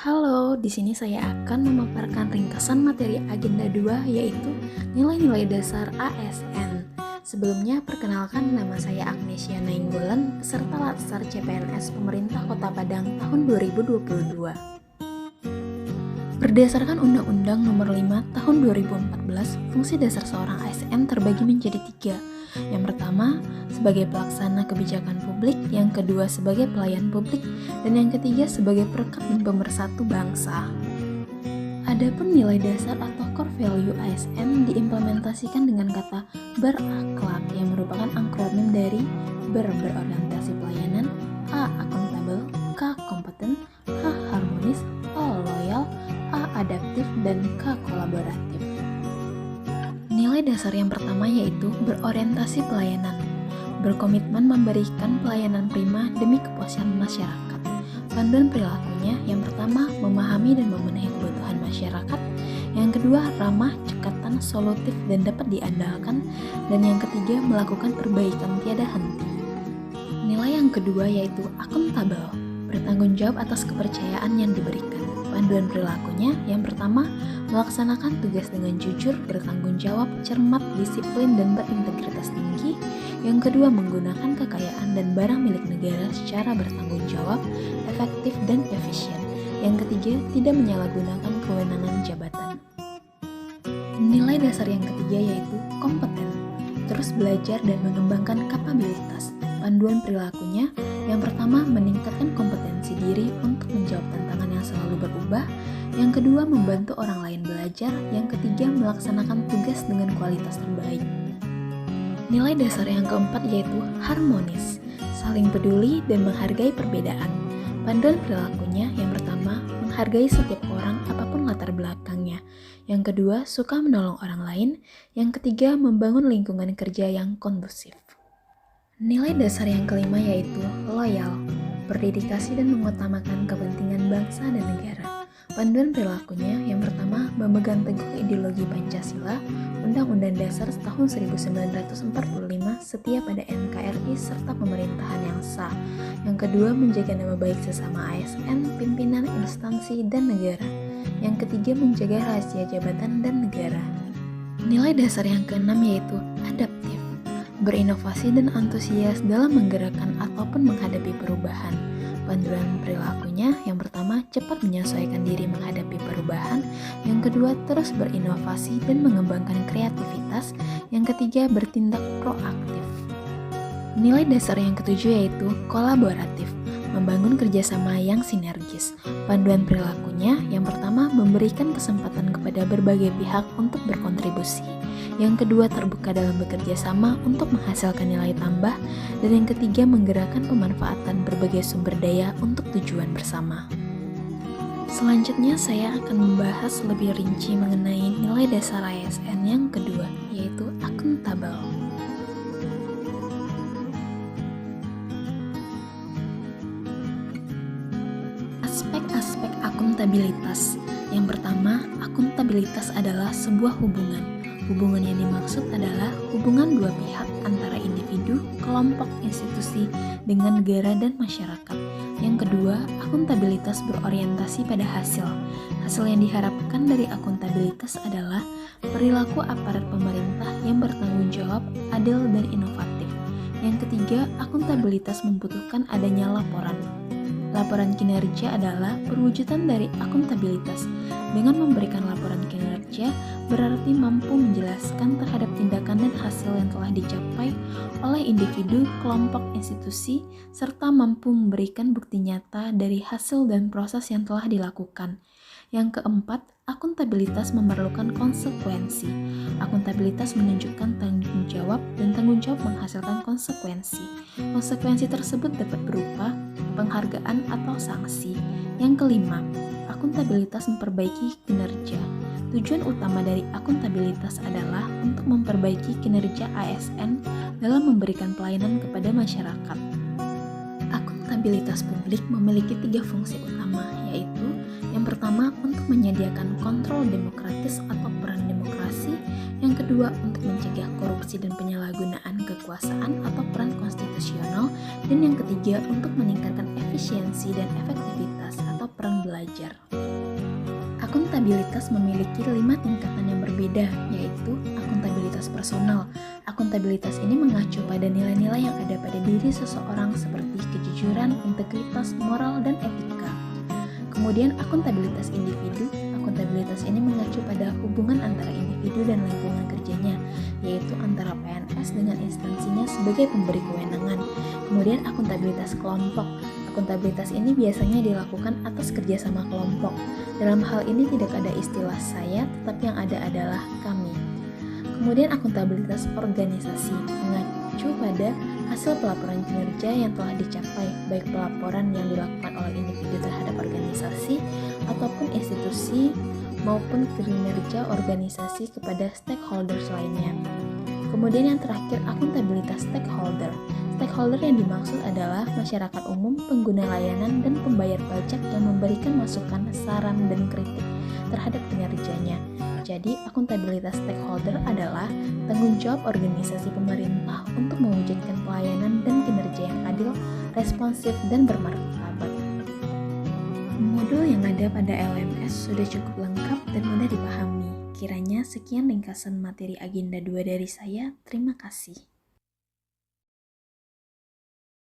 Halo, di sini saya akan memaparkan ringkasan materi agenda 2 yaitu nilai-nilai dasar ASN. Sebelumnya, perkenalkan nama saya Agnesia Nainggolan, peserta Latsar CPNS Pemerintah Kota Padang tahun 2022. Berdasarkan Undang-Undang Nomor 5 Tahun 2014, fungsi dasar seorang ASN terbagi menjadi 3. Yang pertama, sebagai pelaksana kebijakan publik, yang kedua sebagai pelayan publik, dan yang ketiga sebagai perekat dan pemersatu bangsa. Adapun nilai dasar atau core value ASN diimplementasikan dengan kata berakhlak yang merupakan akronim dari berorientasi pelayanan, A. akuntabel, K. kompeten, H. harmonis, O. loyal, A. adaptif, dan K. kolaboratif. Nilai dasar yang pertama yaitu berorientasi pelayanan, berkomitmen memberikan pelayanan prima demi kepuasan masyarakat. Panduan perilakunya yang pertama memahami dan memenuhi kebutuhan masyarakat, yang kedua ramah, cekatan, solutif, dan dapat diandalkan, dan yang ketiga melakukan perbaikan tiada henti. Nilai yang kedua yaitu akuntabel, bertanggung jawab atas kepercayaan yang diberikan. Panduan perilakunya yang pertama melaksanakan tugas dengan jujur, bertanggung jawab, cermat, disiplin, dan berintegritas tinggi. Yang kedua menggunakan kekayaan dan barang milik negara secara bertanggung jawab, efektif, dan efisien. Yang ketiga tidak menyalahgunakan kewenangan jabatan. Nilai dasar yang ketiga yaitu kompeten, terus belajar dan mengembangkan kapabilitas. Panduan perilakunya yang pertama meningkatkan kompetensi diri untuk menjawab tantangan yang selalu berubah, yang kedua membantu orang lain belajar, yang ketiga melaksanakan tugas dengan kualitas terbaik. Nilai dasar yang keempat yaitu harmonis, saling peduli dan menghargai perbedaan. Panduan perilakunya yang pertama menghargai setiap orang apapun latar belakangnya, yang kedua suka menolong orang lain, yang ketiga membangun lingkungan kerja yang kondusif. Nilai dasar yang kelima yaitu loyal, berdedikasi dan mengutamakan kepentingan bangsa dan negara. Panduan perilakunya yang pertama memegang teguh ideologi Pancasila, Undang-Undang Dasar tahun 1945, setia pada NKRI serta pemerintahan yang sah. Yang kedua menjaga nama baik sesama ASN, pimpinan instansi dan negara. Yang ketiga menjaga rahasia jabatan dan negara. Nilai dasar yang keenam yaitu adaptif, berinovasi dan antusias dalam menggerakkan ataupun menghadapi perubahan. Panduan perilakunya yang pertama cepat menyesuaikan diri menghadapi perubahan, yang kedua terus berinovasi dan mengembangkan kreativitas, yang ketiga bertindak proaktif. Nilai dasar yang ketujuh yaitu kolaboratif, membangun kerjasama yang sinergis. Panduan perilakunya yang pertama memberikan kesempatan kepada berbagai pihak untuk berkontribusi, yang kedua terbuka dalam bekerja sama untuk menghasilkan nilai tambah, dan yang ketiga menggerakkan pemanfaatan berbagai sumber daya untuk tujuan bersama. Selanjutnya saya akan membahas lebih rinci mengenai nilai dasar ASN yang kedua, yaitu akuntabel. Aspek-aspek akuntabilitas. Yang pertama, akuntabilitas adalah sebuah hubungan. Hubungan yang dimaksud adalah hubungan dua pihak antara individu, kelompok, institusi, dengan negara dan masyarakat. Yang kedua, akuntabilitas berorientasi pada hasil. Hasil yang diharapkan dari akuntabilitas adalah perilaku aparat pemerintah yang bertanggung jawab, adil, dan inovatif. Yang ketiga, akuntabilitas membutuhkan adanya laporan. Laporan kinerja adalah perwujudan dari akuntabilitas. Dengan memberikan laporan kinerja, berarti mampu menjelaskan terhadap tindakan dan hasil yang telah dicapai oleh individu, kelompok, institusi, serta mampu memberikan bukti nyata dari hasil dan proses yang telah dilakukan. Yang keempat, akuntabilitas memerlukan konsekuensi. Akuntabilitas menunjukkan tanggung jawab dan tanggung jawab menghasilkan konsekuensi. Konsekuensi tersebut dapat berupa penghargaan atau sanksi. Yang kelima, akuntabilitas memperbaiki kinerja. Tujuan utama dari akuntabilitas adalah untuk memperbaiki kinerja ASN dalam memberikan pelayanan kepada masyarakat. Akuntabilitas publik memiliki 3 fungsi utama, yaitu yang pertama untuk menyediakan kontrol demokratis atau peran demokrasi, yang kedua untuk mencegah korupsi dan penyalahgunaan kekuasaan atau peran konstitusional, dan yang ketiga untuk meningkatkan efisiensi dan efektivitas atau peran peran belajar. Akuntabilitas memiliki 5 tingkatan yang berbeda, yaitu akuntabilitas personal. Akuntabilitas ini mengacu pada nilai-nilai yang ada pada diri seseorang seperti kejujuran, integritas, moral, dan etika. Kemudian akuntabilitas individu. Akuntabilitas ini mengacu pada hubungan antara individu dan lingkungan kerjanya, yaitu antara PNS dengan instansinya sebagai pemberi kewenangan. Kemudian akuntabilitas kelompok. Akuntabilitas ini biasanya dilakukan atas kerjasama kelompok. Dalam hal ini tidak ada istilah saya, tetapi yang ada adalah kami. Kemudian akuntabilitas organisasi mengacu pada hasil pelaporan kinerja yang telah dicapai, baik pelaporan yang dilakukan oleh individu terhadap organisasi ataupun institusi maupun kinerja organisasi kepada stakeholders lainnya. Kemudian yang terakhir, akuntabilitas stakeholder. Stakeholder yang dimaksud adalah masyarakat umum, pengguna layanan, dan pembayar pajak yang memberikan masukan, saran, dan kritik terhadap kinerjanya. Jadi, akuntabilitas stakeholder adalah tanggung jawab organisasi pemerintah untuk mewujudkan pelayanan dan kinerja yang adil, responsif, dan bermartabat. Modul yang ada pada LMS sudah cukup lengkap dan mudah dipahami. Kiranya sekian ringkasan materi agenda 2 dari saya. Terima kasih.